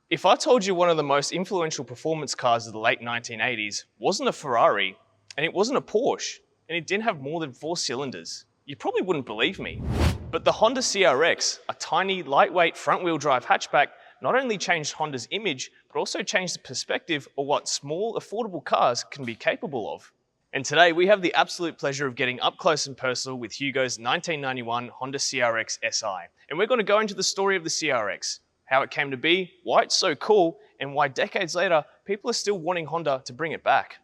If I told you one of the most influential performance cars of the late 1980s wasn't a Ferrari, and it wasn't a Porsche, and it didn't have more than 4 cylinders, you probably wouldn't believe me. But the Honda CRX, a tiny, lightweight front-wheel drive hatchback, not only changed Honda's image, but also changed the perspective of what small, affordable cars can be capable of. And today we have the absolute pleasure of getting up close and personal with Hugo's 1991 Honda CRX SI. And we're going to go into the story of the CRX, how it came to be, why it's so cool, and why decades later, people are still wanting Honda to bring it back.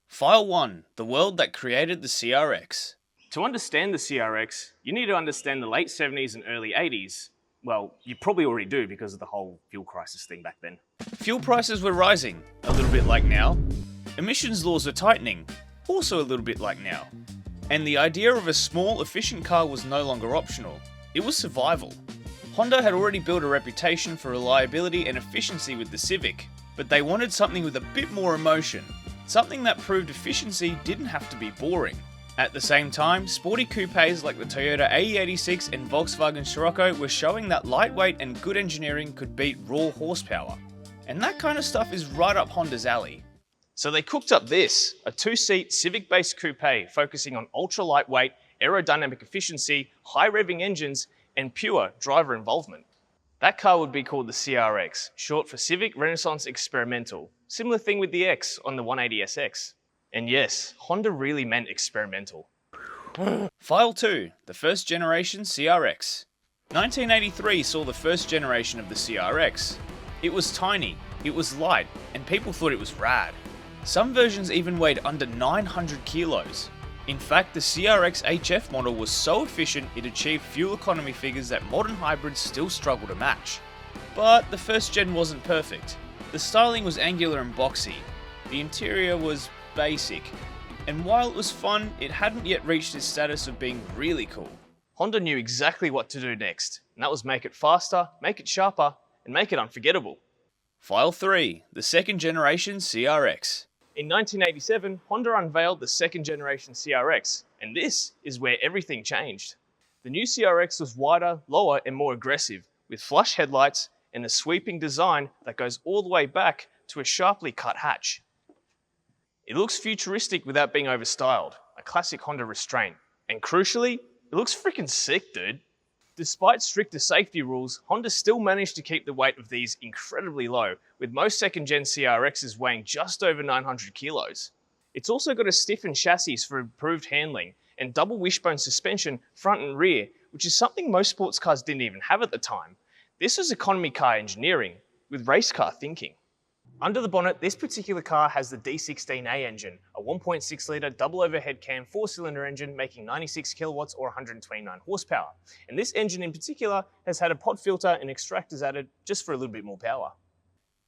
File 1. The world that created the CRX. To understand the CRX, you need to understand the late 70s and early 80s. Well, you probably already do because of the whole fuel crisis thing back then. Fuel prices were rising, a little bit like now. Emissions laws were tightening, also a little bit like now. And the idea of a small, efficient car was no longer optional. It was survival. Honda had already built a reputation for reliability and efficiency with the Civic, but they wanted something with a bit more emotion. Something that proved efficiency didn't have to be boring. At the same time, sporty coupes like the Toyota AE86 and Volkswagen Scirocco were showing that lightweight and good engineering could beat raw horsepower. And that kind of stuff is right up Honda's alley. So they cooked up this, a 2-seat Civic-based coupe focusing on ultra-lightweight, aerodynamic efficiency, high-revving engines, and pure driver involvement. That car would be called the CRX, short for Civic Renaissance Experimental. Similar thing with the X on the 180SX. And yes, Honda really meant experimental. File 2, the first generation CRX. 1983 saw the first generation of the CRX. It was tiny, it was light, and people thought it was rad. Some versions even weighed under 900 kilos. In fact, the CRX HF model was so efficient it achieved fuel economy figures that modern hybrids still struggle to match. But the first gen wasn't perfect. The styling was angular and boxy. The interior was basic. And while it was fun, it hadn't yet reached its status of being really cool. Honda knew exactly what to do next, and that was make it faster, make it sharper, and make it unforgettable. File 3, the second generation CRX. In 1987, Honda unveiled the second generation CRX, and this is where everything changed. The new CRX was wider, lower, and more aggressive, with flush headlights and a sweeping design that goes all the way back to a sharply cut hatch. It looks futuristic without being overstyled, a classic Honda restraint. And crucially, it looks freaking sick, dude. Despite stricter safety rules, Honda still managed to keep the weight of these incredibly low, with most second-gen CRXs weighing just over 900 kilos. It's also got a stiffened chassis for improved handling, and double wishbone suspension front and rear, which is something most sports cars didn't even have at the time. This was economy car engineering, with race car thinking. Under the bonnet, this particular car has the D16A engine, a 1.6-litre double overhead cam 4-cylinder engine making 96 kilowatts or 129 horsepower. And this engine in particular has had a pod filter and extractors added just for a little bit more power.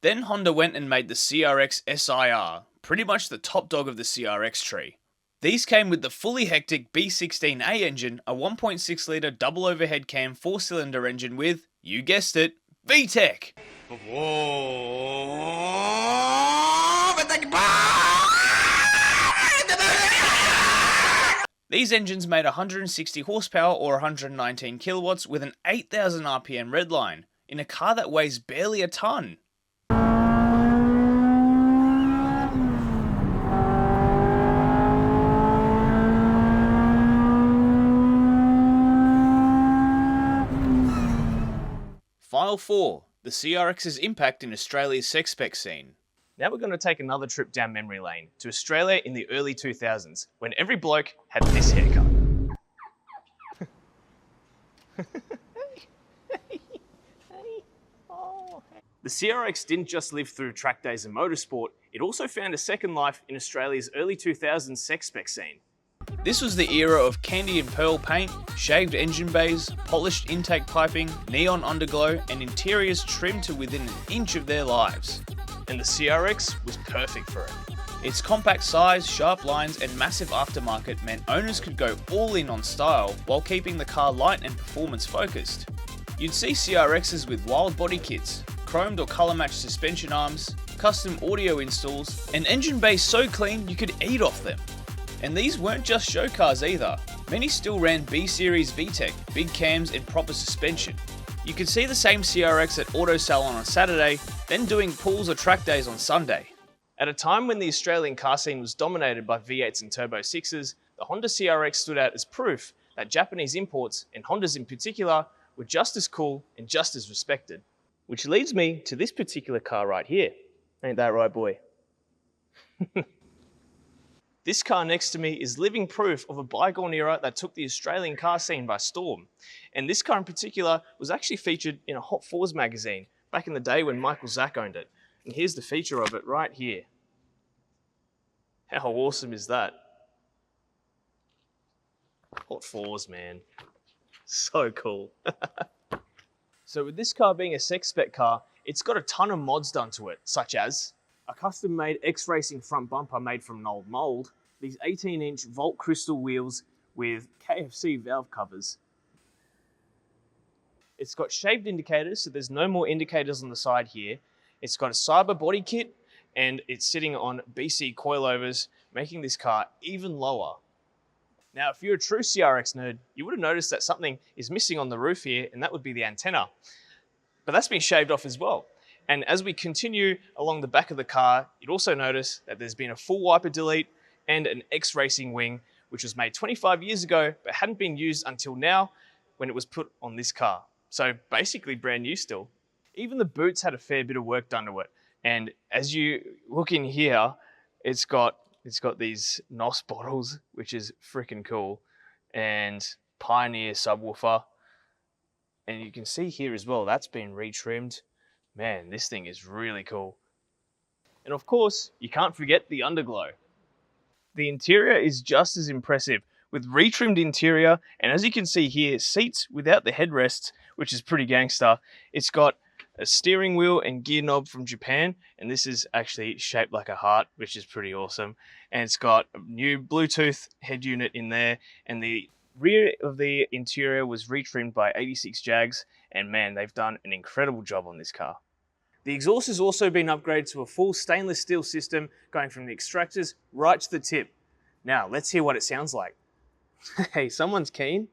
Then Honda went and made the CRX SIR, pretty much the top dog of the CRX tree. These came with the fully hectic B16A engine, a 1.6-litre double overhead cam 4-cylinder engine with, you guessed it, VTEC. These engines made 160 horsepower or 119 kilowatts with an 8,000 RPM redline, in a car that weighs barely a ton. File 4, the CRX's impact in Australia's sex spec scene. Now we're going to take another trip down memory lane to Australia in the early 2000s, when every bloke had this haircut. The CRX didn't just live through track days of motorsport, it also found a second life in Australia's early 2000s sex spec scene. This was the era of candy and pearl paint, shaved engine bays, polished intake piping, neon underglow, and interiors trimmed to within an inch of their lives. And the CRX was perfect for it. Its compact size, sharp lines, and massive aftermarket meant owners could go all in on style while keeping the car light and performance focused. You'd see CRXs with wild body kits, chromed or colour-matched suspension arms, custom audio installs, and engine bays so clean you could eat off them. And these weren't just show cars either. Many still ran B-Series VTEC, big cams and proper suspension. You could see the same CRX at Auto Salon on Saturday, then doing pools or track days on Sunday. At a time when the Australian car scene was dominated by V8s and Turbo 6s, the Honda CRX stood out as proof that Japanese imports, and Hondas in particular, were just as cool and just as respected. Which leads me to this particular car right here. Ain't that right, boy? This car next to me is living proof of a bygone era that took the Australian car scene by storm. And this car in particular was actually featured in a Hot Fours magazine back in the day when Michael Zack owned it. And here's the feature of it right here. How awesome is that? Hot Fours, man. So cool. So with this car being a spec car, it's got a ton of mods done to it, such as a custom-made X-Racing front bumper made from an old mold, these 18-inch Volt crystal wheels with KFC valve covers. It's got shaped indicators, so there's no more indicators on the side here. It's got a cyber body kit, and it's sitting on BC coilovers, making this car even lower. Now, if you're a true CRX nerd, you would have noticed that something is missing on the roof here, and that would be the antenna. But that's been shaved off as well. And as we continue along the back of the car, you'd also notice that there's been a full wiper delete and an X-Racing wing, which was made 25 years ago, but hadn't been used until now when it was put on this car. So basically brand new still. Even the boots had a fair bit of work done to it. And as you look in here, it's got these NOS bottles, which is freaking cool, and Pioneer subwoofer. And you can see here as well, that's been retrimmed. Man, this thing is really cool. And of course, you can't forget the underglow. The interior is just as impressive, with retrimmed interior, and as you can see here, seats without the headrests, which is pretty gangster. It's got a steering wheel and gear knob from Japan, and this is actually shaped like a heart, which is pretty awesome. And it's got a new Bluetooth head unit in there, and the rear of the interior was retrimmed by 86 Jags, and man, they've done an incredible job on this car. The exhaust has also been upgraded to a full stainless steel system, going from the extractors right to the tip. Now, let's hear what it sounds like. Hey, someone's keen.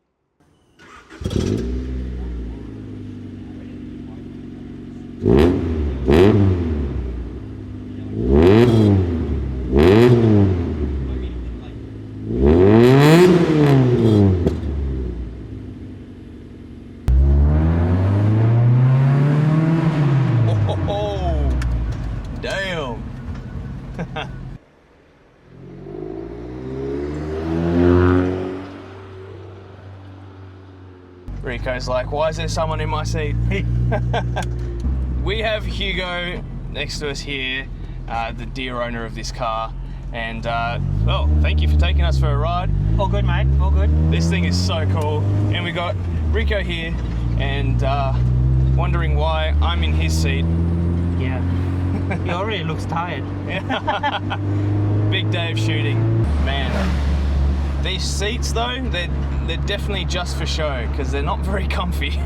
Rico's like, why is there someone in my seat? We have Hugo next to us here, the dear owner of this car. And, well, thank you for taking us for a ride. All good, mate, all good. This thing is so cool. And we got Rico here and wondering why I'm in his seat. Yeah, he already looks tired. Big day of shooting. Man, these seats though, they're definitely just for show because they're not very comfy.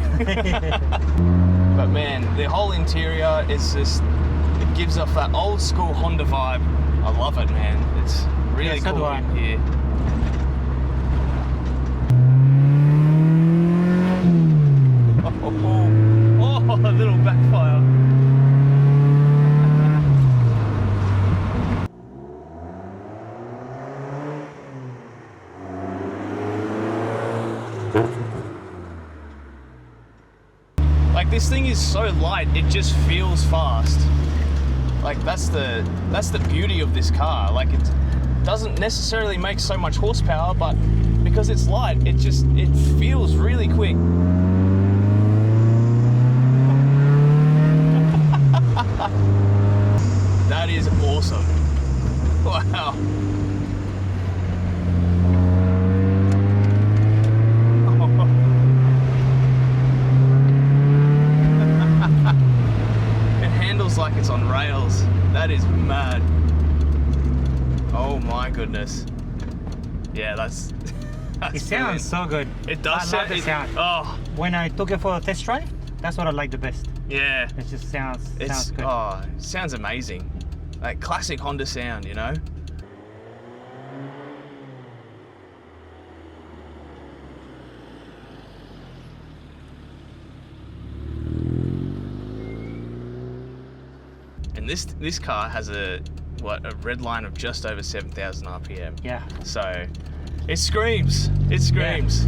But man, the whole interior is just, it gives off that old school Honda vibe. I love it, man. It's really cool in here. Oh, a little backfire. Like, this thing is so light, it just feels fast. Like, that's the beauty of this car. Like, it doesn't necessarily make so much horsepower, but because it's light, it feels really quick. That is awesome. Wow. Like it's on rails. That is mad. Oh my goodness. Yeah, that's it sounds so good. It does. I love the sound. Oh, when I took it for a test drive, that's what I like the best. Yeah. It just sounds good. Oh, it sounds amazing. Like classic Honda sound, you know. And this car has a red line of just over 7,000 RPM. Yeah. So it screams. It screams.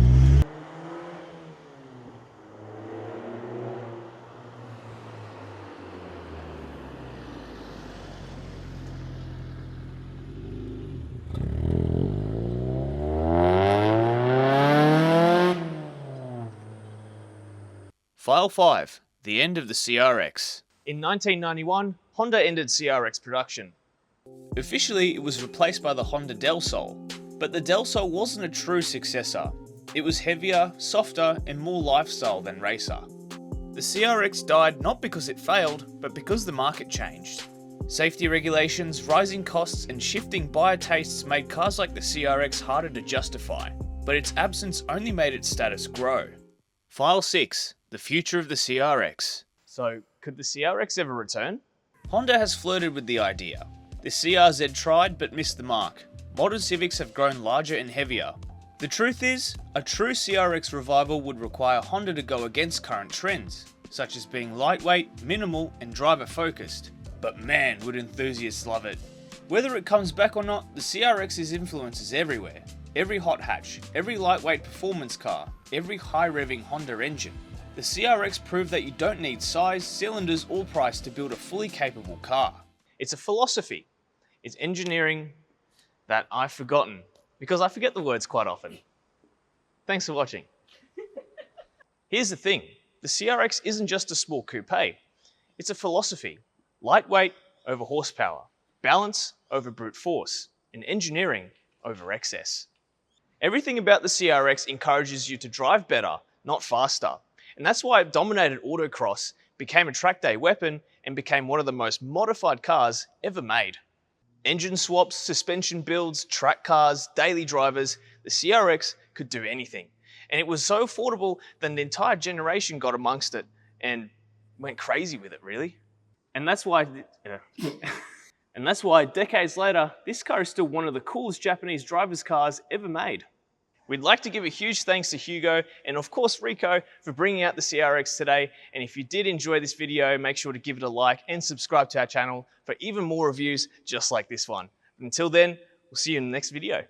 File 5. The end of the CRX. In 1991, Honda ended CRX production. Officially, it was replaced by the Honda Del Sol, but the Del Sol wasn't a true successor. It was heavier, softer, and more lifestyle than racer. The CRX died not because it failed, but because the market changed. Safety regulations, rising costs, and shifting buyer tastes made cars like the CRX harder to justify, but its absence only made its status grow. File 6. The future of the CRX. So, could the CRX ever return? Honda has flirted with the idea. The CRZ tried but missed the mark. Modern Civics have grown larger and heavier. The truth is, a true CRX revival would require Honda to go against current trends, such as being lightweight, minimal, and driver-focused. But man, would enthusiasts love it. Whether it comes back or not, the CRX's influence is everywhere. Every hot hatch, every lightweight performance car, every high-revving Honda engine. The CRX proved that you don't need size, cylinders, or price to build a fully capable car. It's a philosophy. It's engineering that I've forgotten, because I forget the words quite often. Thanks for watching. Here's the thing. The CRX isn't just a small coupe. It's a philosophy. Lightweight over horsepower. Balance over brute force. And engineering over excess. Everything about the CRX encourages you to drive better, not faster. And that's why it dominated autocross, became a track day weapon, and became one of the most modified cars ever made. Engine swaps, suspension builds, track cars, daily drivers, the CRX could do anything. And it was so affordable that an entire generation got amongst it and went crazy with it, really. And that's why, decades later, this car is still one of the coolest Japanese drivers' cars ever made. We'd like to give a huge thanks to Hugo and of course Rico for bringing out the CRX today. And if you did enjoy this video, make sure to give it a like and subscribe to our channel for even more reviews just like this one. Until then, we'll see you in the next video.